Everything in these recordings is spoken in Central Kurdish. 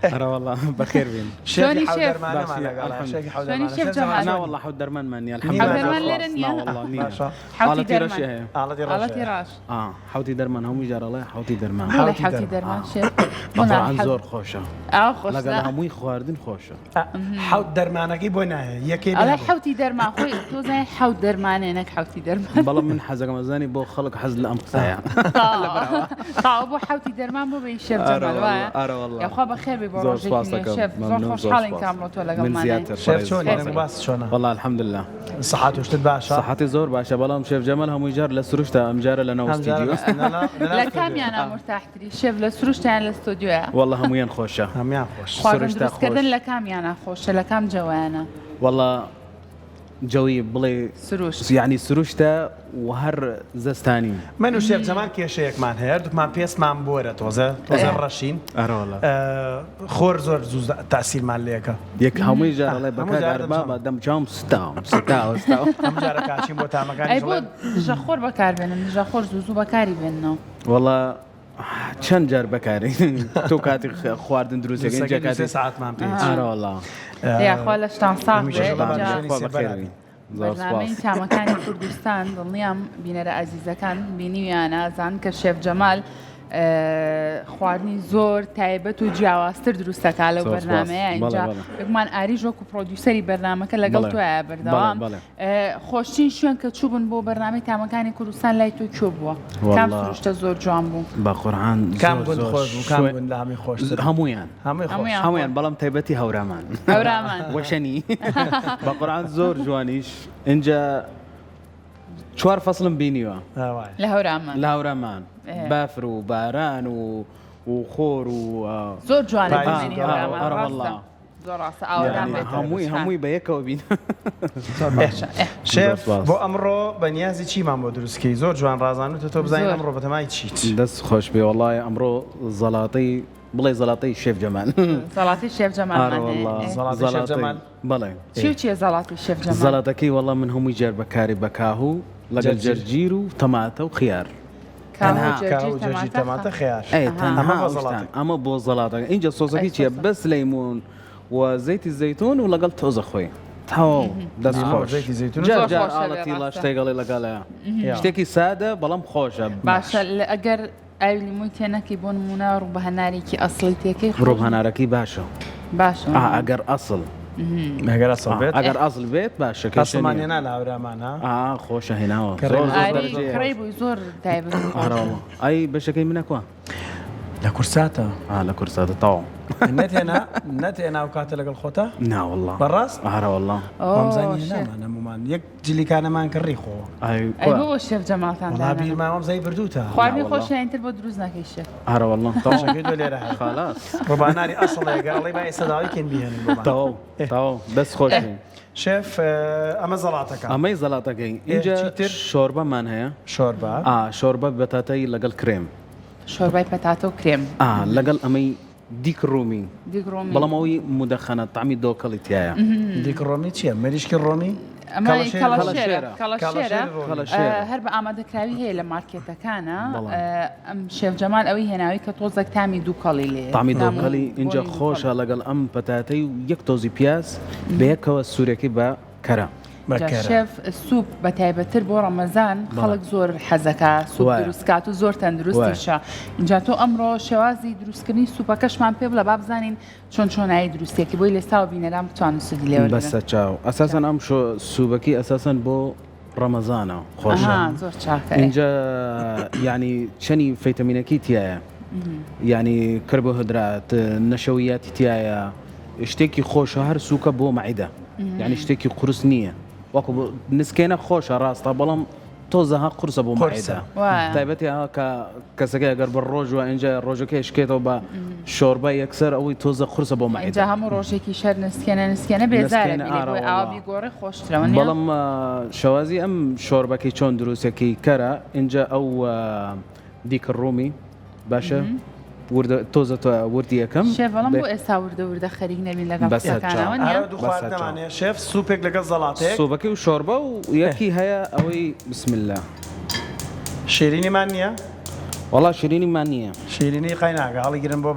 أرى والله بخير بين شلوني شيخ شيف؟ حودر معنا شلوني حودر شيف جمال؟ أنا والله حود درمان ماني الحمد حود لله درمان خلاص. ليرنيا؟ لا والله نية باشا حوتي على تيراش درمان هي على تيراش حوتي درمان هم يجار الله حوتي درمان بولا حوتي درمان شيف بطر عن زور خوشة خوش لا قالها مو خواردين خوشة حود درمانەکەی بۆ نایە یەکێ على حوتي درمان خوي تو زي حوت درمان هناك حوتي درمان بلا من حزق مزاني بو خلق حز الأمر ساعة ابو حوتي درمان بو بين شيف جمال أرى والله يا خو بخير زور ببروجك سپاسەکەم. شيف زور ممنون، خوش زور حالين سپاس. كاملو تو لقل من معنا زيادة شێف چۆن خير. باس چۆنە والله الحمد لله سەحات وشتت باشە صحتي زور باشا بلام شيف جمال هم يجار لسروشتا أمجار لنا استديو لا كام انا مرتاح تري شيف لسروش تاع الاستوديو والله هم وين خوشة هەمیان خۆش خواردن سروش تا دروست کردن خوش. لكام انا خوش لكام جوانا والله جوي بلي سروش يعني سروشتا وهر زستاني من و شێف جەمال کێشەیەکمان هەیە دوکمان پێستمان بۆرە تۆزە ڕەشین أرى والله خۆر زۆر زوو تاسیرمان لێەکە يك هم يجار الله همو بكار جار أربابا دم جام ستاو ستاو ئەم جارە کاچین بۆ اي تامەکانی بو جخور بكار بينن جخور زوزو بكاري بينو والله چەند جار بەکاری تۆ کاتی خواردن دروستەکەی اینجا کاتی ساعتمان پێ ئارە والله يا خو لشتان صاحبي همیشه بابا جا جوانی. خوا بەخێربی زۆر برنامج سپاس تامەکانی کوردستان دڵنیام بینەرە ئازیزەکان بینیویانە زان کە شێف جەمال خواردنی زۆر تایبەت و جیاوازتر دروستەکە لەو زۆر سپاس. بەرنامەیە اینجا بەڵێ. بگومان ئاریژ وەکو پرۆدیوسەری بەرنامەکە لەگەڵ بەڵێ. توایە بەردەوام بەڵێ. خۆشترین شوێن کە چوبن بۆ بەرنامەی تامەکانی کوردستان لای تۆ کێ بووە والله. کام سروشتە زۆر جوان بوو بەقورعان کام گوند خۆش بوو کام گوند لە هەمی خۆشتر هەمویان هەمووی خۆش هەموویان. هەمویان بەڵام تایبەتی هەورامان هەورامان. وەشەنی بەقورعان زۆر جوانیش اینجا چوار فەسڵم بینیوە هاوای لە هەورامان لە هەورامان بافر و باران و خۆر و زۆر جوانە پاییز. بینی هەورامان ئەرە ڕاستە والله. زۆر ڕاستە يعني ئاوەران هەمووی بەیەکەوە بین شێف سپاس. بۆ ئەمڕۆ بەنیازی چیمان بۆ دروستکەی زۆر جوان ڕازانوتە تۆ بزانین زۆر. ئەمڕۆ بەتەمای چیت دەست خۆش بێ وڵای ئەمڕۆ زەڵاتەی بڵێ زەڵاتەی شێف جەمال زەڵاتی شێف ئارە جەمال والله زەڵاتەی شێف جەمال. بەڵێ چی و چیە زەڵاتی شێف جەمال زەڵاتەکەی وەڵام من هەمووی جار بەکاری بەکاهوو لەگەڵ جەرگیر و تەماتە و خیار کاو جەرجی تەماتە خیار ئەی ئەمە تەنها بۆ ئەو زەڵاتەکە. شتان. ئەمە بۆ زەڵاتەکە اینجا سۆسەکەی چییە بەس لەیمون و زەیتی زەیتون و لەگەڵ تۆزە خۆی تاو دەست خۆش زەیتی زەیتون و جار زۆر جار خۆشە ئاڵەتی لێ لاش ڕاستە. تێگەڵی لەگەڵەیە شتێکی سادە بەڵام خۆشە باشە ئەگەر ئاوی لیموی تێنەکەی بۆ نمونە ڕوو بە هەنارێکی ئەسڵی تێکەی ڕۆب هەنارەکەی باشە باشە ئەگەر ئەسڵ ئەگەر ئەسڵ بێت ئەگەر ئەسڵ بێت باشە ئەسڵمانێ نا لە هەورامان ها خۆشە هێناوە کڕی بووی زۆر تایبەت ئەی بەشەکەی منەکوە لە کورساتە لە کورساتە تاو نەتێنا و کاتە لەگەڵ خۆتە ناوەله بەڕاست ئارەوەله وامزانی هێنامان هەمومان یەک جلیکانەمان کڕی خۆ ئەی بۆ شێف جەماتان وڵا بیرماوەم زەی بردووتە خواردنی خۆشیانتر بۆ دروست ناکەی شێف ئارەوەله شەکەی دۆ لێرە هەیە خلاص ڕۆباناری ئەسڵەیەگە ئەڵێ با ئێستا داوایکێن بیهێنن تاو دەست خۆش شێف ئەمە زەڵاتەکە ئەمەی زەڵاتەکەی اینجا چیتر؟ شۆربەمان هەیە شۆربە شۆربە بەتاتەی لەگەڵ کرێم شۆربای پەتاتە و کرێم لەگەڵ ئەمەی دیک ڕوومی دیگڕۆمی بەڵام ئەوی مودەخەنە تامی دۆکەڵی تایە دیکە ڕۆمی چییە مەریشکی ڕۆمی ئەمە کەڵەشێرە. کەڵەشێرە هەر بە ئامادەکراوی هەیە لە مارکێتەکانە ئەم شێف جەمال ئەوەی هێناوی کە تۆزێک تامی دووکەڵی لێ تامی دۆکەڵی اینجا خۆشە لەگەڵ ئەم پەتاتەی و یەک تۆزی پیاز بەیەکەوە سوورەکەی بە کەرە شێف سوپ بە تایبەتر بۆ ڕەمەزان خەڵک زۆر حەزەکە سوپ دروستکات و زۆر تەندروستیشە اینجا تۆ ئەمڕۆ شێوازی دروستکردنی سوپەکەشمان پێ بڵە با بزانین چۆن چۆنایی دروستێکی بۆی لێستاوە بینەران بتوانن سودی لێوە بەسە چاو ئەساسەن ئەم سوبەکی ئەساسەن بۆ ڕەمەزانە خۆشە زۆر چاکە اینجا ینی چەنی فەیتەمینەکی تایە ینی کربۆهدرات نەشەویاتی تایە شتێکی خۆشە هەر سووکە بۆ مەعیدە یعنی شتێکی قورس نییە وەکو نسکێنە خۆشە ڕاستە بەڵام تۆزەها قورسە بۆ مەعیدە تایبەتی کە کەسەکە ئەگەر بە ڕۆژوە اینجا ڕۆژەکەی شکێتەوە بە شۆربە یەکسەر ئەوەی تۆزە قورسە بۆ مەعیدە اینجا هەموو ڕۆژێکی شەر نسکێنە بێزارە ئاوی گۆڕی خۆشترەوە بەڵام شەوازی ئەم شۆربەکەی چۆن دروستێکی کەرە اینجا ئەو دیکە ڕوومی باشە تۆزە وردی یەکەم شێڤڵم بۆ ئێستا وردە خەریک نەبین لەگەڵ قسەکانەوە دوو خواردنەمانەیە شێف سوپێک لەگەڵ زەڵاتەیە سوبەکەی و شۆربە و یەکی هەیە ئەوەی بسم الله شیرینیمان نییە والله شيريني مانية شیرینی قایناکە هەڵیگرن بۆ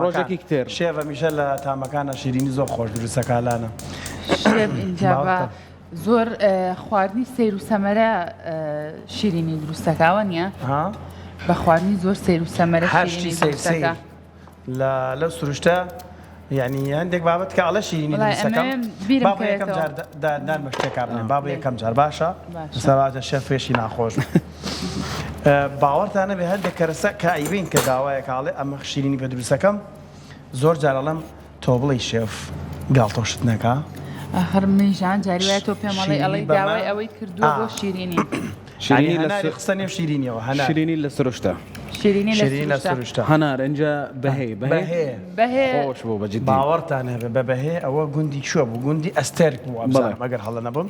ڕۆژێکی کتێر. شێڤە میشە لە تامەکانە شیرینی زۆر خۆش دروستەکانە شێب اینجا بە زۆر خواردنی سیر و سەمەرە شیرینی دروستەکەوە نییە ها بە خواردنی زۆر سیر و سەمەرە هەشتی سیر لەو سروشتە یعنی هەندێک بابەت کە ئەڵە شیرینی دروستەکەم بابە یەکەم جار دانمە شتێکا بڵێن بابە یەکەم جار باشە سەباتە شێف فێشی ناخۆش باوەڕتانە بێ هەندێک کەرەسە کە ئەیبین کە داوایە کاڵێ ئەمە شیرینی بە دروستەکەم زۆر جارەڵم تۆ بڵی شێف گاڵتۆشت نەکا هەر منیژان جاریوایە تۆ پێمەڵی ئەڵی داوای ئەوەی کردووە بۆ شیرینی شيريني هەناری قسە نێو شیرینیەوە هەنا شيريني لسرشتا شیرینی شیرینی لە لە سروشتە هنار انجا بهي بەهەیە بەهێ خوش بو بجدي باوەڕتان هەبێ بە بەهێ ئەوە گوندی شووە بوو گوندی ئەستێرک بوو ئەمزانم ئەگەر هەڵە نەبووم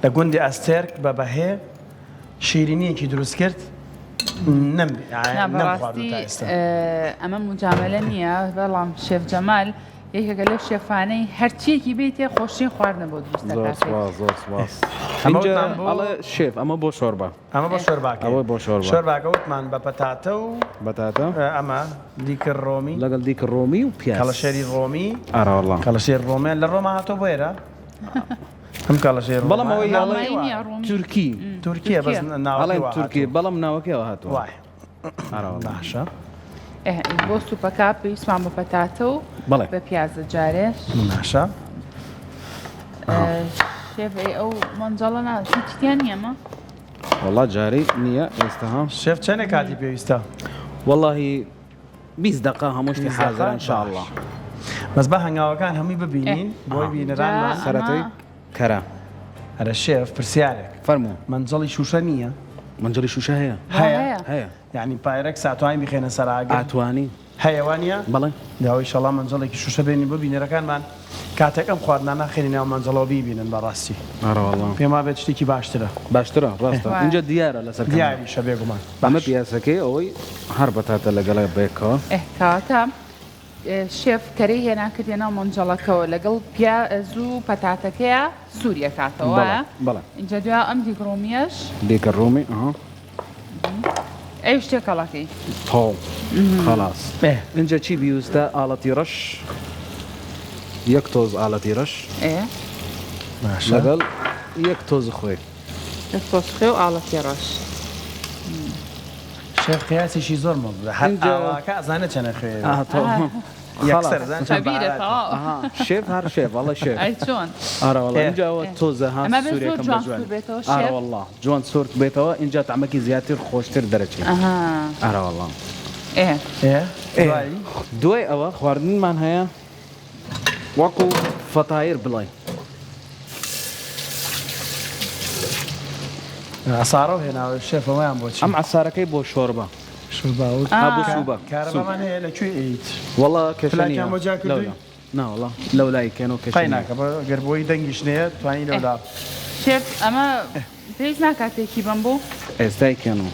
لە گوندی ئەستێرک بە بەهێ شیرینیەکی دروست کرد بەڕاستی ئەمە مجاملە نییە بەڵام شێف جەمال یەکێکە لەو شێفانەی هەرچیەکی بێتێ خۆشترین خواردنە بۆ زور دروستەکە سواس زور سواس أما انجا وتمان بو- على شيف اما بو شوربه ئەمە بە شۆرباکە ئەوە بۆ شۆربا. شۆرباکە وتمان بە پەتاتە و بتاتا ئەمە دیکە ڕۆمی لقل ديك الرومي وبياز کەڵەشێری ڕۆمی ارى والله کەڵەشێر ڕۆمیان لە ڕۆما هاتۆ بۆێرە ئەم کەڵەشێر بەڵام ئەوەی ڕۆمایی ڕۆمی. تركي تورکیە بەس على ناوەکەی تركي بلام ناوكي هاتو وای ارى والله باشە بۆ سوپەکە پێویستمان بە پەتاتە و بەڵێ. بە پیازە جارێش باشە شێف ئەو مەنجەڵە ناچیان نیەمە والله جاري نية استها شێف چەندێک کاتی پێویستە والله 20 دقيقة هموش في 20 حاضر دقيقة؟ ان شاء الله بەس بە هەنگاوەکان هەمووی ببینین بۆی بینەرانمان جا- سرتي كرا هەرە شێف پرسیارێک فرمو منجەڵی شوشە نییە منجري شو هي هەیە هي یعنی پایرێک ساتوانی بخێنە سەراگەر اتواني هەیەوانە بلى داوای شەڵام منجەڵێکی شوشە بێنی بۆ بینەرەکانمان کاتێک ئەم خواردنانە خێنی ناو منجەڵەوە بیبینن بەڕاستی ارى والله پێما بێت شتێکی باشترە باشترا راستا إيه. انجا ديارة لسر كمان دیاریشە بێگومان اما بياسكي اوي هربتات لقلا بيكا کاتە شێف کەرەی هێنا کردێنە مۆنجەڵەکەەوە لەگەڵ پیاز و پەتاتەکەیە سووریە کاتەوە بلى بلى اینجا دوای ئەم دیگڕۆمیەش ديك الرومي اها ئەو شتێکەڵەکەی طو خلاص إيه. انجا تشي بيوستا آلتي رش يكتوز آلتي رش باشە لقل يكتوز خوي دەستۆسخێ و ئاڵەتی ڕەش شێف قیاسیشی زۆر مەڵ هەر اینجا- ئاواکە ئەزانە چەنە خوێ اه طو یەکسەر خلاص زان چەند خەبیرە بەهارات. تەواو اها شيف هر شيف والله شيف ئەی چۆن ارى والله إيه. انجا هو توزة ها أما بس سوريا زور كم جوان بجوان سور بيتو ارى شيف. والله جوان سورت بيتوا انجا طعمكي زياتر خوشتر درجة ئەها ارى والله ئێ دوایی دوي اوا خواردن من هيا وكو فطاير بلاي ئەسارە هێناوە شێفەوەیان بۆچی ام عساركي بو شوربه شوباوت ابو سوبا کارەبامان هەیە لەکوێ ئیت والله فلاكي كشنية عم وجهك لا دوي؟ لا لا والله لولاي كانوا كشنية قایناکە گەر بۆی دەنگیشتنەیە توانی لەولا شێف ئەمە پێویست ناکاتێکی بم بوو استاي كانوا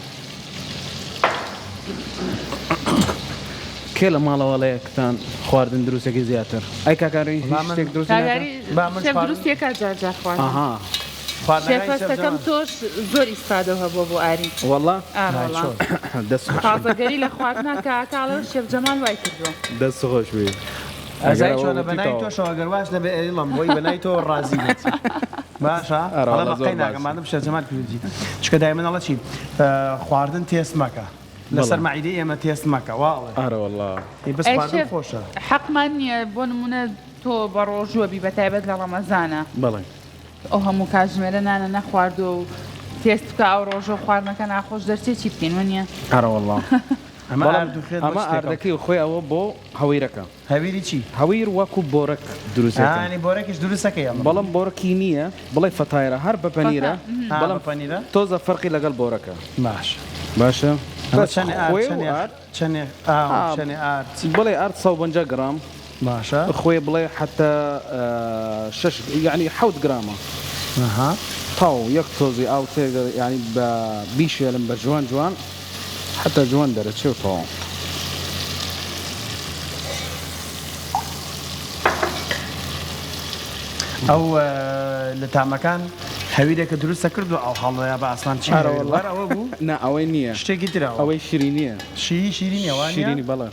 كلا مالا ولا كتان خواردن دروسك زياتر اي كاكاري والله من- هيشتك دروس کاگاری با من شێف خواردن- دروستێکە جارجار خواردن اها شێفەستەکەم تۆش زۆر ئیسپادە هەبووە بۆ ئاری والله ئاڕۆڵا دس تازەگەری لە خواردنا کاکاڵە شێف جەمال وای کردووە دس خوش بي ئەزای چۆنە بەنای تۆ شەوەگەر باش نەبێ ئێڵم بۆی بەنای تۆ ڕازی بێت باشە ئەرە ئەڵە والله بە زۆر قەیناکە باش. مادەم شەرجەمان کردی چکە دای منەڵە چی خواردن تێست مەکە لەسەر مەعیدەی ئێمە تێست مەکە واڵێ ارى والله بەس ئەی خواردن شێف خۆشە حەقمان نییە بۆ نمونە تۆ بە ڕۆژووە بی بەتایبەت لە ڕەمەزانە بلى ئەو هەموو کاتژمێرە نانە نەخوارد و تێست بکە ئەو ڕۆژە خواردنەکە ناخۆش دەرچێکی بکەین وەنیە ارى والله ئەمە بەڵام ئاردوخێت ئەمە ئاردەکەی خۆی ئەوە بۆ هەویرەکە هەویری چی هەویر وەکو بۆرەک دروستەکە ئانی بۆرەکیش دروستەکەی ئەمە بەڵام بۆرەکی نییە بڵێ فەتایرە هەر بە پەنیرە بەڵام بەڵام پەنیرە تۆزە فەرقی لەگەڵ بۆرەکە باش باشە ئەمە بەس چەنێ خوێ و ئارد ئارد چەنێ چەنێ ئارد بڵێ ئارد 150 گرام باشە خوێ بڵێ حتى 6 يعني 7 گرامە ئەها تاو یەک تۆزی ئاو تێگە يعني بە بیشێلم بە جوان جوان حتى جوان دەرەچێ و تاو ئەو لە تامەکان هەویرێکە دروستە کردو ئەو هەڵەیە بە ئاسمان چی ئەوە بوو نا ئەوەی نییە شتێکی ترەوە ئەوەی شیرینیە شیرینی ئەوان شیرینی بەڵێ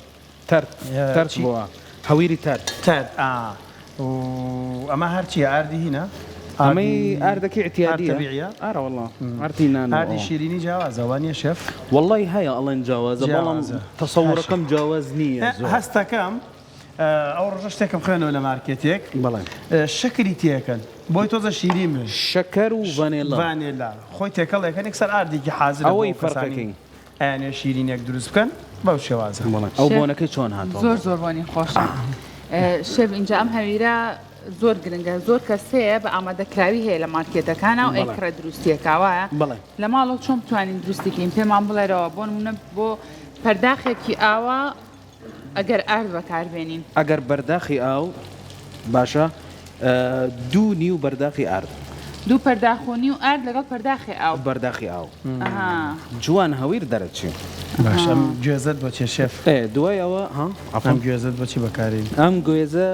تەرت بووە هەویری تەرت ئەمە هەرچیە ئاردی هینە ئەمەی ئاردەکەی اعتیادیە ئارە وەڵڵا ئارتی نان ئاردی شیرینی جیاوازەوانیە شێف وەڵڵی هەیە ئەڵێن جیاوازە بەڵام تەسەوڕەکەم جیاواز نییە هەستەکەم ئەو ڕۆژە شتێکم خوێنەوە لە مارکێتێک بەڵێ شەکری تێکەن بۆی تۆزە شیرین من شەکەر و ڤانێلا خۆی تێکەڵێکەن یەکسەر ئاردێکی حازر ئەوەی فەرقەکەی ئەیانێ شیرینێک دروست بکەن بەو شێوازە ئەو بۆنەکەی چۆن هاتەوە زۆر بۆنی خۆشە شێف اینجا ئەم هەویرە زۆر گرنگە زۆر کەسەیە بە ئامادەکراوی هەیە لە مارکێتەکانە و ئەیکرە دروستیەکەوایە لە ماڵەوە چۆن بتوانین دروستیکەین پێمان بڵێرەوە بۆ نمونە بۆ پەرداخێکی ئاوا ئەگەر ئارد بەکاربێنین ئەگەر بەرداخی ئاو باشە دوو نیو بەرداخی ئارد دوو پەرداخۆنی و ئارد لەگەڵ پەرداخی ئاو بەرداخی ئاو جوان هەویر دەرەچی باش ئەم گوێزت بۆ چێ شێف دوای ئەوە ئەم گوێزت بۆچی بەکارین ئەم گوێزە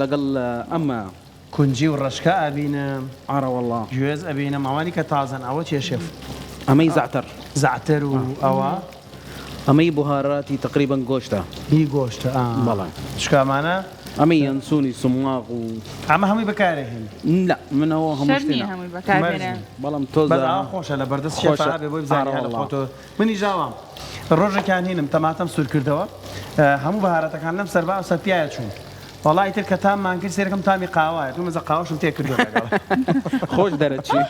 لەگەڵ ئەمە کونجی و ڕشکە ئەبینم ئارە وەڵڵا گوێز ئەبینم ئەوانی کە تازن ئەوە چێ شێف ئەمەی زعتر زعتر و ئەوە ئەمەی بوهاراتی تقریبا گۆشتە هی گۆشتە بەڵێ شکامانە ئەمەی ئەنسوونی سماق و ئەمە هەمووی بەکارێهین لا منەوە هەموو شتێنە هەمووی بەکاربێنێ بەڵام تۆز خۆشە لە بەردەست شێفە بۆی بزانێ خۆتۆ منی ژاوام ڕۆژێکیان هینم تەماتەم سوور کردەوە هەموو بەهارەتەکان لەم سەربا و سەرپیایە چوون وەڵی تر کە تاممان کرد سێرەکەم تامی قاوایە تو مەزە قاوەشم تێ کردو خۆش دەرەچی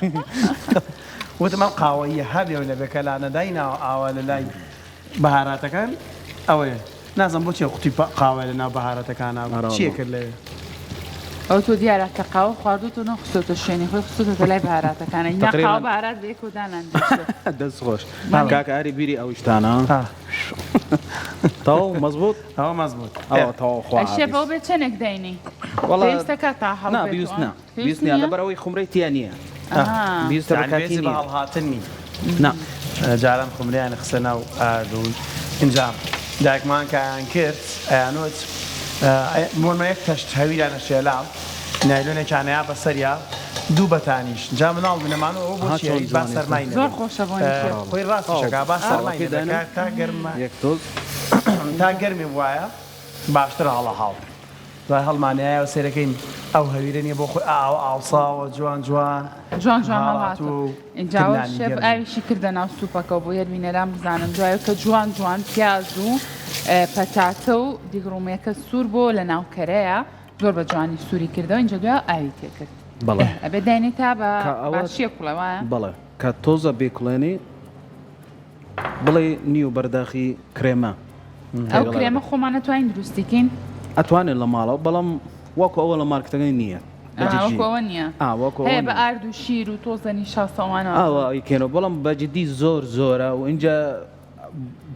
وتم ئەم قاوەیە هەبێ لە بێکەلانە دایناوە ئاوا لە لای بەهاراتەکان ئەوەیە نازم بۆچی قوتی قاوای لە ناو بەهارەتەکانە چیە کرد لێ ئەو تۆ دیارە کە قاوە خواردوت و نەخستۆتە شوێنی خۆی خستۆتە لای بەهاراتەکانە یا قاوە بەهارات بەیەک و دانان دەست خۆش کاکە ئاری بیری ئەو شتانە تەواو مەزبوط ئەوە مەزبوط ئەوە تەواو خوا شێفەوە بێت چەندێک دەینی پێویستەکە تا هەڵ نا بیست نیە لەبەرەوەی خومرەی تیا نییە بیستە بەکاتی بە هەڵهاتنی نا جاران خومریان خسە ناو ئاردو اینجا دایکمان کەیان کرد ئەیانوت مۆمە یەک تەشت هەویرانە شێلا نایلۆنێکیانەیە بەسەریا دوو بەتانیش جا مناڵ بنەمانەوە ئەو بۆ چی با سەرمای زۆر خۆشە بۆنی خۆی ڕاستیشەکە با سەرمای تا گەرمە یەک تۆز تا گەرمی وایە باشتر هەڵە هاڵ دوای هەڵمانایە سێرەکەین ئەو هەویرە نیە بۆ خۆی ئاوساوە جوان جوان جوان هەڵهاتوو اینجاوە شێف ئاویشی کردە ناو سوپەکەەوە بۆ یەرمینەران بزانم دوایە کە جوان پیاز و پەتاتە و دیگڕومێکە سوور بۆ لە ناو کەرەیە زۆر بە جوانی سووری کردەوە اینجا دوای ئاوی تێکرد بەڵێ ئەبێ داینێ تا بە باشیە کوڵەوەە بەڵێ کە تۆزە بێکڵێنی بڵێ نیو بەرداخی کرێمە ئەو کرێمە خۆمانە توانین دروستیکەین ئەتوانێت لە ماڵەوە بەڵام وەکو ئەوە لە مارکتەکەی نییە وەکەوە نییە هەیە بە ئارد و شیر و تۆزەنی شاسەوانەوە ئەوە ئەیکێنەوە بەڵام بەجددی زۆرە و اینجا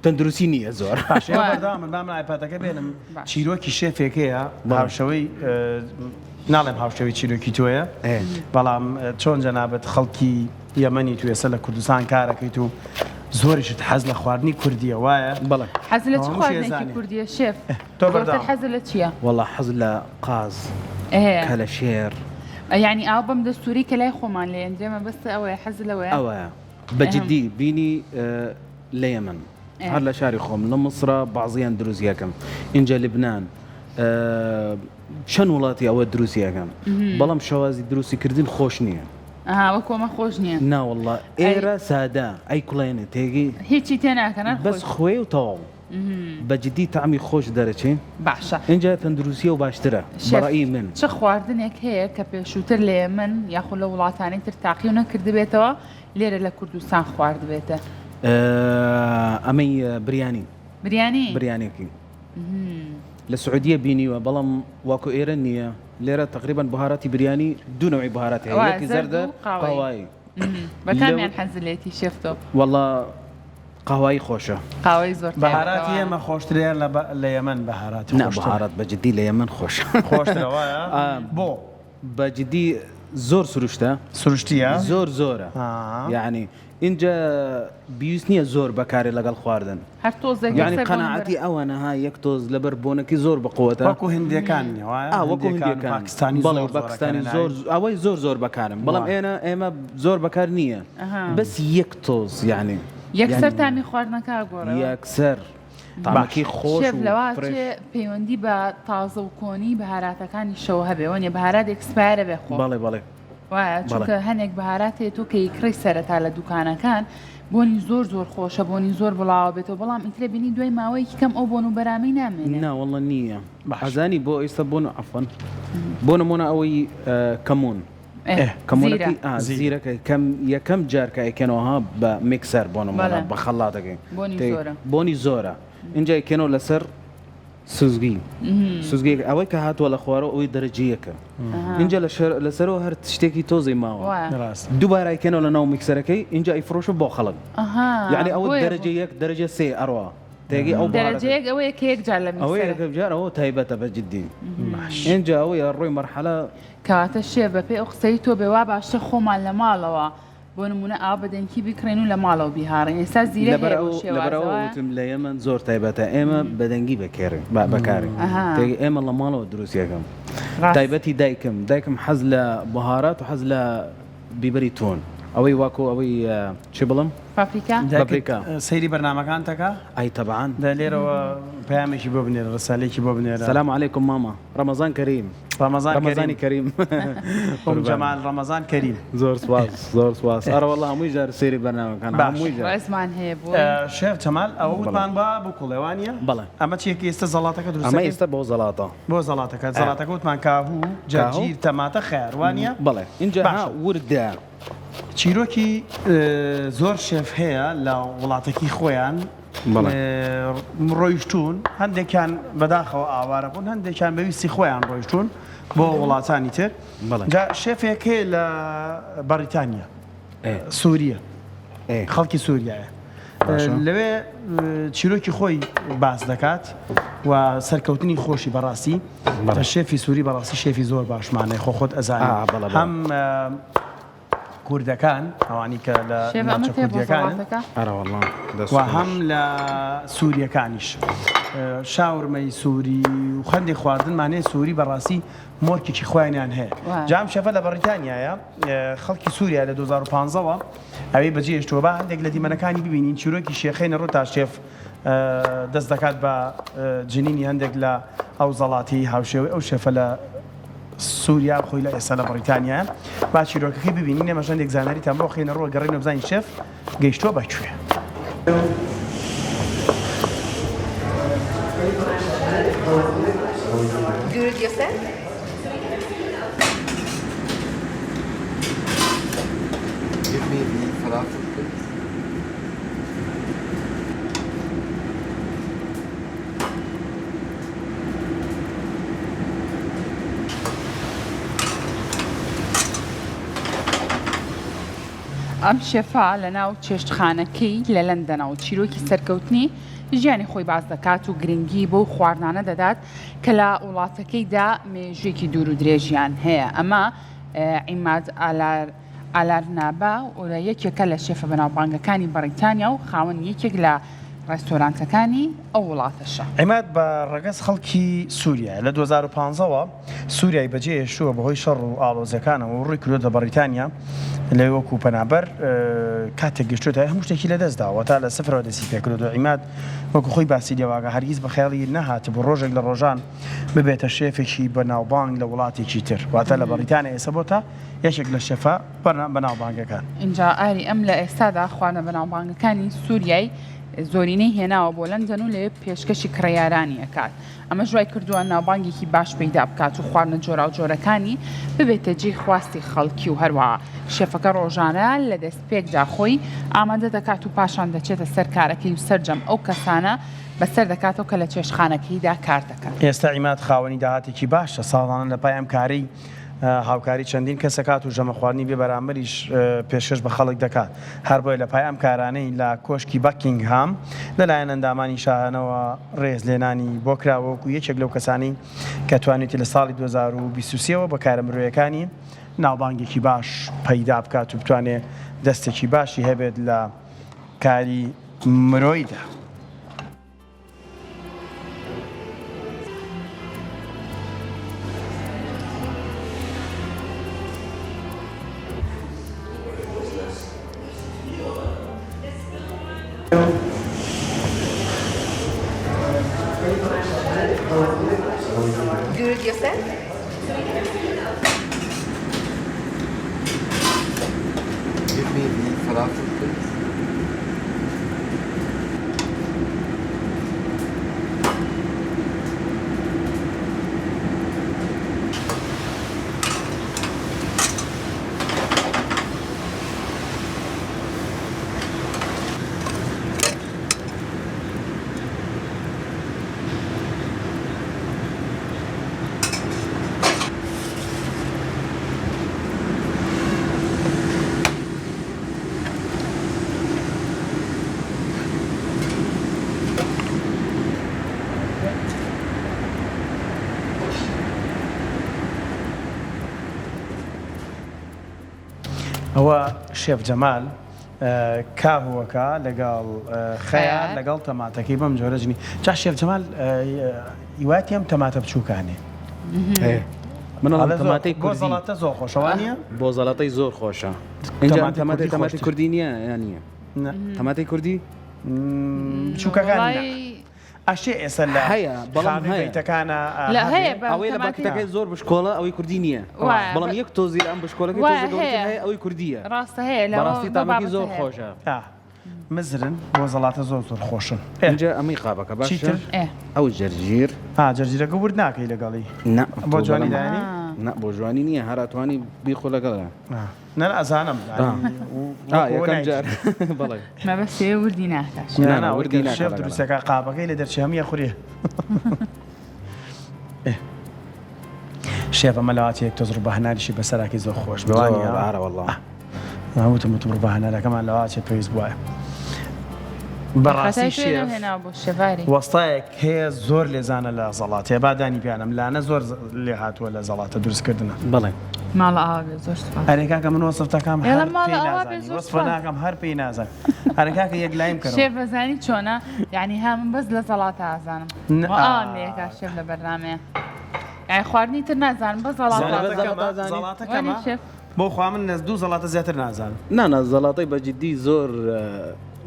تەندروستی نییە زۆر بەردامن بام ئایپاتەکە بێنم چیرۆکی شێفێکەیە هاوشەوەی ناڵێم هاوشەوەی چیرۆکی تۆیە بەڵام چۆن جەنابەت خەڵکی یەمەنی تو ێستا لە کوردستان کارەکەیت و زۆریشت حەز لە خواردنی کوردیە وایە بەڵێ حەز لە چ خواردنێکی کوردیە شێف تۆ بەردام حەز لە چییە وەڵا حەز لە قاز کە لە شێر ینی ئاو بەم دەستوری کە لای خۆمان لێ ئەنجێمە بەستە ئەوەیە حەز لەوەیە ئەوەیە بەجددی بینی لە یەمەن هەر لە شاری خۆم لە مەسرە بەعزیان دروستیەکەم اینجا لبنان چەند وڵاتی ئەوە دروستیەکەم بەڵام شەوازی دروستیکردن خۆش نییە وەکۆمە خۆش نییە ناوەڵڵا ئێرە سادا ئەی کوڵێنێ تێگی هیچی تێناکەنە بەس خوێ و تەواو بەجددی تامی خۆش دەرەچێ باشە اینجا تەندروستیە و باشترە بەڕایی من چه خواردنێک هەیە کە پێشووتر لێ من یاخۆ لە وڵاتانی تر تاقی و نەکردبێتەوە لێرە لە کوردستان خواردبێتە ئەمەی بریانێکی لە سعودیە بینیوە بەڵام واکو ئێرە نییە لێرە تقریبا بەهاراتی بریانی دوو نەوەی بەهارات هەیە یەکی زەردە قاوایی بەکامیان حەزلێتی شێفتۆ وەڵا قاوایی خۆشە قاوەی زۆر بەهاراتی ئێمە خۆشترێن لە یەمەن بەهاراتی بەهارات بەجددی لە یەمەن خۆشە خۆشترەوەیە بۆ بەجددی زۆر سروشتە سروشتیە زۆرە یعنی اینجا بیوست نییە زۆر بەکارێ لەگەڵ خواردن هەر تۆزێک یعنی قەناعەتی ئەوەنەها یەک تۆز لەبەر بۆنەکەی زۆر بەقوتە وەکو هندیەکان وەکو هندیەکان پاکستانی پاکستانی زۆر ئەوەی زۆر بەکارن بەڵام ئێمە زۆر بەکار نییە بەس یەک تۆز یعنی یەکسەرتانی خواردنەکە گۆڕ یەکسەر تامەکی خۆش شێف لەواتێ پەیوەندی بە تازە و کۆنی بەهاراتەکانی شەو هەبێ وەنیە بەهارات ئێکسپایرە بێ خۆ بەڵێ وایە چونکە هەنێک بەهاراتێت و کە کڕی سەرەتا لە دوکانەکان بۆنی زۆر خۆشە بۆنی زۆر بڵاوە بێتەوە بەڵام ئیترێ بینی دوای ماوەیەکی کەم ئەو بۆن و بەرامی نامێنێت ناوەڵە نییە حەزانی بۆ ئێستا بۆن عەفوان بۆ نمونە ئەوەی کەمون کەمونەکەی زیرەکە یەکەم جارکە ئەیکەنەوەها بە میکسەر بۆ نمونە بە خەڵاتەکەی بۆنی زۆرە اینجا ئەیکەنەوە لەسەر سوزگی ئەوەی کە هاتووە لە خوارەوە ئەوەی دەرەجەیەکە اینجا لەسەرەوە هەر شتێکی تۆزی ماوە دووبارە ئەیکەنەوە لە ناو میکسەرەکەی اینجا ئەیفرۆشە بۆ خەڵک یعنی ئەوە دەرەجە یەک دەرەجە سێ ئەڕوا تێگەی ئەو دەرەجەیەک ئەوەیە کە یەک جار لە ئەوەیە جار ئەوە تایبەتە بەجددی اینجا ئەوەیە ڕۆی مەرحەلە کەواتە شێ بەپێ ئەو قسەی تۆ بێوا باشتە خۆمان لە ماڵەوە بۆ نمونە ئاوا بەدەنکی بیکڕێن و لە ماڵەوە بیهاڕین ئێستا زیرە لەبەرەوەتم لە ئێمە زۆر تایبەتە ئێمە بەدەنگی بەکارین ئێمە لە ماڵەوە دروستیەکەم تایبەتی دایکم حەز لە بەهارات و حەز لە بیبەری تۆن ئەوەی واکۆ ئەوەی چی بڵم پاپریکا سەیری بەرنامەکان تەکە ئەی تەبعاان لێرەوە پامێکی بۆ بنێرە ڕسالێکی بۆ بنێرە سلام علیکم ماما ڕەمەزان کەریم ڕەمەزانی کەریم جەمال ڕەمەزان کەریم زۆر سواس ئەرە وەڵڵا هەمووی جار سەیری بەرنامەکان هەمووی جار ئەسمان هەیە بۆ شێف جەمال ئەوە وتمان بە بۆ کوڵێوانیە بەڵێ ئەمە چیەکە ئێستا زەڵاتەکە دروست ئەمە ئێستا بۆ زەڵاتە زەڵاتەکە وتمان کاهوو جەرجیر تەماتە خێروانیە بەڵێ اینجا وردە چیرۆکی زۆر شێف هەیە لە وڵاتێکی خۆیان ڕۆیشتون هەندێکیان بەداخەوە ئاوارە بوون هەندێکیان بەویستی خۆیان ڕۆیشتون بۆ وڵاتانی تر جا شێفێک هەیە لە بەریتانیا سووریە خەڵکی سووریایە لەوێ چیرۆکی خۆی باس دەکات و سەرکەوتنی خۆشی بەڕاستی شێفی سووری بەڕاستی شێفی زۆر باشمانەی خۆت ئەزانێ هەم کوردەکان ئەوانی کە لە ناوچە کوردیەکانن و هەم لە سووریەکانیش شاورمەی سووری و خەندی خواردنمانەیە سووری بەڕاستی مۆرکێکی خۆیانیان هەیە جام شەفە لە بەریتانیایە خەڵکی سووریا لە 2015ەوە ئەوەی بەجێهێشتووە بە هەندێک لە دیمەنەکانی ببینین چیرۆکی شێخەی نەڕۆ تا شێف دەست دەکات بە جنینی هەندێک لە ئەو زەڵاتی هاوشێوەی ئەو شێفە لە سووریا خۆی لە ئێستا لە بەریتانیا با چیرۆکەکەی ببینین نەمەژەن دێک زانەری تام بۆ خێنە ڕۆ گەڕێنە بزانین شێف گەیشتووە بەکوێ ئەم شێفا لە ناو چێشتخانەکەی لە لەندەنە و چیرۆکی سەرکەوتنی ژیانی خۆی باز دەکات و گرنگی بۆ خواردانە دەدات کە لە وڵاتەکەیدا مێژوێکی دوور و درێژیان هەیە ئەمە عیماد ئالارنابا و یەکێکە لە شێفە بەناوبانگەکانی بەریتانیا و خاوەن یەکێک لە ڕێستۆرانتەکانی ئەو وڵاتەشە عیماد بە ڕەگەز خەڵکی سووریا لە 2015ەوە سووریای بەجێهێشتووە بەهۆی شەڕ و ئاڵۆزەکانەوە و ڕووی کردووە بەریتانیا لە وەکو پەنابەر کاتێک گەشتوتە هەموو شتێکی لە دەستداوە تا لە سفرەوە دەسی پێکردو عیماد وەکو خۆی باسی لێواگە هەرگیز بە خەیاڵی نەهات بۆ ڕۆژێک لە ڕۆژان ببێتە شێفێکی بەناوبانگ لە وڵاتێکی تر واتە لە بەریتانیا ئێستا بۆتە یەکێک لە شێفە بەناوبانگەکان اینجا ئاری ئەم لە ئێستادا خواردنە بەناوبانگەکانی سووریای زۆرینەی هێناوە بۆ لەندەن و لێ پێشکەشی کڕیارانی ئەکات ئەمە ژوای کردووە ناوبانگێکی باش پەیدا بکات و خواردنە جۆرا و جۆرەکانی ببێتە جێی خواستی خەڵکی و هەروەها شێفەکە ڕۆژانە لە دەستپێکدا خۆی ئامادە دەکات و پاشان دەچێتە سەر کارەکەی و سەرجەم ئەو کەسانە بەسەر دەکاتەوە کە لە چێشتخانەکەیدا کار دەکەن ئێستا عیماد خاوەنی داهاتێکی باشە ساڵانە لە پای ئەم کارەی هاوکاری چەندین کەسەکات و ژەمەخواردنی بێ بەرامبەریش پێشکەش بە خەڵک دەکات هەر بۆیە لە پای ئەم کارانەی لە کۆشکی بەکینگهام لەلایەن ئەندامانی شاهانەوە ڕێز لێنانی بۆ کراوەکو یەکێک لەو کەسانی کە توانێتی لە ساڵی 2023ەوە بە کارە مرۆیەکانی ناوبانگێکی باش پەیدا بکات و بتوانێت دەستێکی باشی هەبێت لە کاری مرۆیدا. Do it yourself? Give me the falafel, please. ئەوە شێف جەمال کاهوەکە لەگەڵ خەیار لەگەڵ تەماتەکەی بەم جۆرەژنی جا شێف جەمال هیواتی ئەم تەماتە بچووکانێ من تەماتەی بۆ زەڵاتە زۆر خۆشەوانە بۆ زەڵاتەی زۆر خۆشە اینجا تەماتی کوردی نییە یان نییە تەماتی کوردی بچووکەکانی ئەشێ ئێستا لە هەیە بەڵام هەیەتەکانە لا هەیە ئەوەی لە باکتەکەی زۆر بشکۆڵە ئەوەی کوردی نییە بەڵام یەک تۆزی ئەم بشکۆلەکەی هەیە ئەوەی کوردیە ڕاستە هەیە بەڕاستی تامەکی زۆر خۆشە مزرن بۆ زەڵاتە زۆر زۆر خۆشن اینجا ئەمەی قابەکە باشتر ئەو جەرجیر جەرجیرەکە ورد ناکەی لەگەڵی بۆ جوانی دانی نه بۆ جوانی نییە هەراتوانی بیخۆ لەگەڵە نە ئەزانم یەکەم جار بەڵێ مەبەستێ وردی ناکات وردی شێف دروستەکە قابەکەی لە دەرچی هەمیە خوێ شێف ئەمە لەواتەیەک تۆ زڕ بە هەناریشی بەسەراکی زۆر خۆش بوانی ئارەوەڵڵ وتم تڕ بە هەنارەکەمان لەواچێت پێویست بواە بەڕاستی شێف وەستایەک هەیە زۆر لێزانە لە زەڵات هێبادانی پیانم لاانە زۆر لێ هاتووە لە زەڵاتە دروستکردنە بڵێ ماڵ ئاوێ زۆر هەرێکاکە من وەسفتەکەم وەسف ناکەم هەر پێی نازان هەرێکاکە یەک لایم کە شێف بەزانی چۆنە یعنی هەم بەس لە زەڵاتە ئازانم ئاێکا شێف لە بەرنامەیە یعنی خواردنی تر نازانم بە زەڵاتەکەمە بۆ خوا من نەز دوو زەڵاتە زیاتر نازانم نانە زەڵاتەی بەجددی زۆر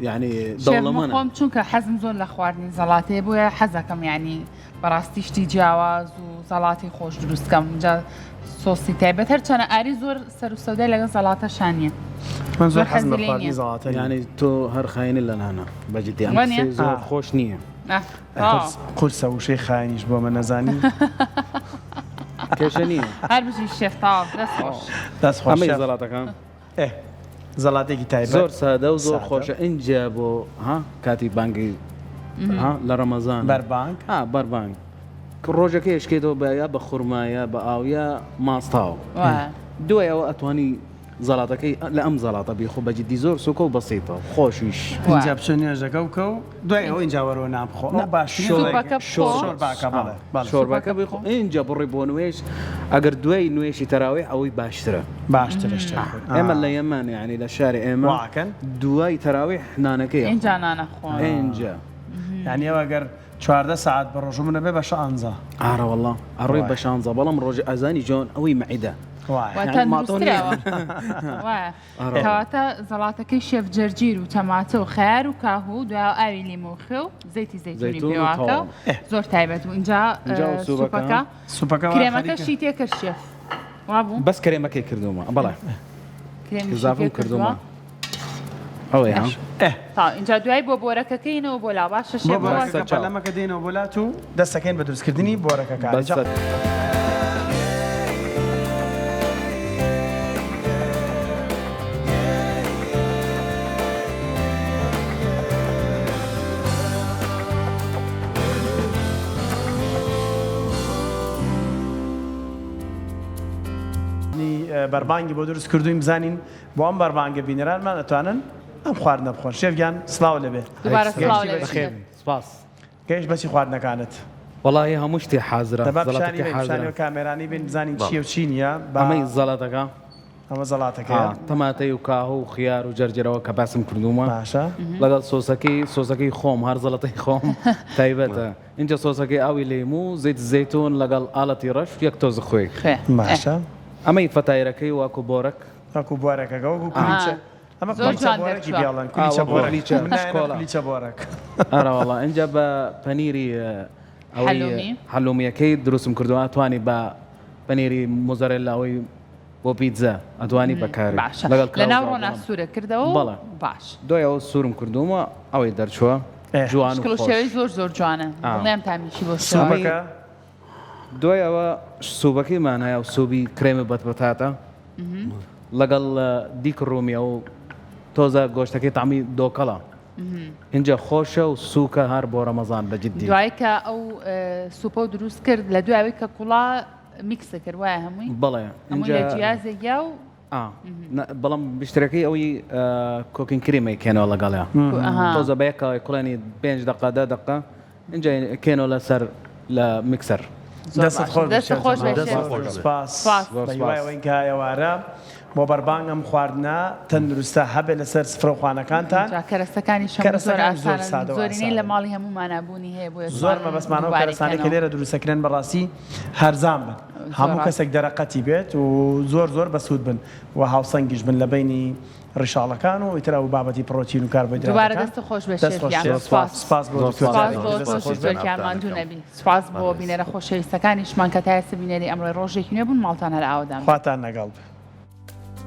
یعنی دەوڵەمەە خۆم چونکە حەزم زۆر لە خواردنی زەڵاتەیە بۆیە حەزەکەم ینی بەڕاستی شتی جیاواز و زەڵاتی خۆش دروستکەم جا سۆسی تایبەت هەر چەنە ئاری زۆر سەر و سەودای لەگەڵ زەڵاتە شانیە من زۆر حەزم لە خواردنی زەڵاتە ینی تۆ هەر خاینی لە نانە بەجددی زۆر خۆش نییە قورسە وشەی خاینیش بۆ من نەزانی کێشە نییە هەر بژی شێف تاوا دەست خۆش ئەمەی زەڵاتەکان زەڵاتێکی تایبەت زۆر سادە و زۆر خۆشە اینجا بۆ کاتی بانگی لە ڕەمەزان بەربانگ بەربانگ ڕۆژەکە یشکێتەوە بە یا بە خورمایە بە ئاویا ماستاو دوای ئەوە ئەتوانی زەڵاتەکەی لە ئەم زەڵاتە بیخۆ بەجددی زۆر سوکە و بەسیتەوە خۆشیش اینجا بچۆ نوێژەکە و کە و دوای ئەوە اینجا وەرەوە نامخۆ باش شۆربەکە بخۆ اینجا بڕی بۆ نوێش ئەگەر دوای نوێشی تەراوی ئەوەی باشترە باشترشتە ئێمە لە یەمان یعنی لە شاری ئێمە دوای تەراوی نانەکەی اینجا نانەخۆ اینجا یعنی ئەوە ئەگەر 14 ساعت بە ڕۆژ منە بێ بە شانزە ئارەوەڵڵا ئەڕۆی بە شانزە بەڵام ڕۆژی ئەزانی جۆن ئەوەی مەعیدە کەواتە زەڵاتەکەی شێف جەرجیر و تەماتە و خەیار و کاهوو دوای ئاوی لیمۆخێ و زەیتی زەیتونی پێواکە زۆر تایبەت و اینجا سوپەکە کرێمەکەشی تێکرد شێف وابوو بەس کرێمەکەی کردومە بەڵێ زافم کردومە ئەوەی تا اینجا دوای بۆ بۆرەکەکەینەوە بۆ لا باشە شێف لەمەکە دێنەوە بۆلات و دەستەکەین بە دروستکردنی بۆرەکەکە بەربانگی بۆ دروست کردوین بزانین بۆ ئەم بەربانگە بینەرانمان ئەتوانن ئەم خواردنە بخۆن شێفگیان سڵاو لەبێ سپاس گەیشت بەچی خواردنەکانت وڵی هەموو شتێ حازرە کامێرانی بین بزانین چیە و چی نییە ئەمەی زەڵاتەکە ئەمە زەڵاتەکە تەماتەی و کاهو و خیار و جەرجەرەوە کە باسم کردومە باشە لەگەڵ سۆسەکەی خۆم هەر زەڵەتەی خۆم تایبەتە اینجا سۆسەکەی ئاوی لێمو زەیت زەیتون لەگەڵ ئاڵەتی ڕەش یەک تۆز خۆی باشە ئەمەی فەتایرەکەی واکو بۆرەک وەکو بۆرەکەگە وەکو ئەمە زۆر جوان بۆرەکی دەرچووە. بیاڵن کولیچە بۆرەک ئەراوەڵا اینجا بە پەنیری حەلومی. حەلومیەکەی دروستم کردووە ئەتوانی بە پەنیری موزارێلاوەی بۆ پیتزا ئەتوانی بەکاری باشە لەناو ڕۆنا سوورە کردەوە بەڵێ. باش دوایەوە سوورم کردوومە ئەوەی دەرچووە جوان و شکل و خۆش. شێوەی زۆر جوانە دڵنیام تامیشی بۆ شێوە سوپەکە دوایەوە سوبەکەیمان هەیە و سوبی کرێمی بەتبەتاتە لەگەڵ دیک ڕوومیە و تۆزە گۆشتەکەی تامی دۆکەڵە اینجا خۆشە و سووکە هەر بۆ ڕەمەزان بەجددی دوای کە ئەو سوپە و دروست کرد لە دوایەوەی کە کوڵا میکسە کرد وایە هەمووی بەڵێ هەمووی لە جیازێکیا و بەڵام بشتەکەی ئەوی کۆکین کریمەی کێنەوە لەگەڵەیە تۆزە بەیەکەوەی کوڵێنی 5 دقه 10 دقه اینجا کێنەوە لەسەر لە میکسەر دەستت خۆش سپاس بەیوایەوەی کایەوارە بۆ بەربانگەم خواردنە تەندروستە هەبێ لەسەر سفرەخوانەکانتان کەرەستەکانی شەم زۆر ئاسانن زۆرینەی لە ماڵی هەموو مانابوونی هەیە بۆیە زۆر مەبەستمانەوە کەرەستانەی کە لێرە دروستەکرێن بەڕاستی هەرزان بن هەموو کەسێک دەرەقەتی بێت و زۆر بەسوود بن و هاوسەنگیش بن لە بینی ڕیشاڵەکان و ئیترا و بابەتی پرۆتین و کاربۆهیدراتەکان دووبارە دەست خۆش بە شێفیان سپاس بۆ زۆرکیانماندوو نەبی سپاس بۆ بینەرە خۆشەویستەکانیشمان کە تا ئێستا بینەری ئەمڕۆی ڕۆژێکی نوێ بوون ماڵتان هەر ئاوادان خواتان لەگەڵ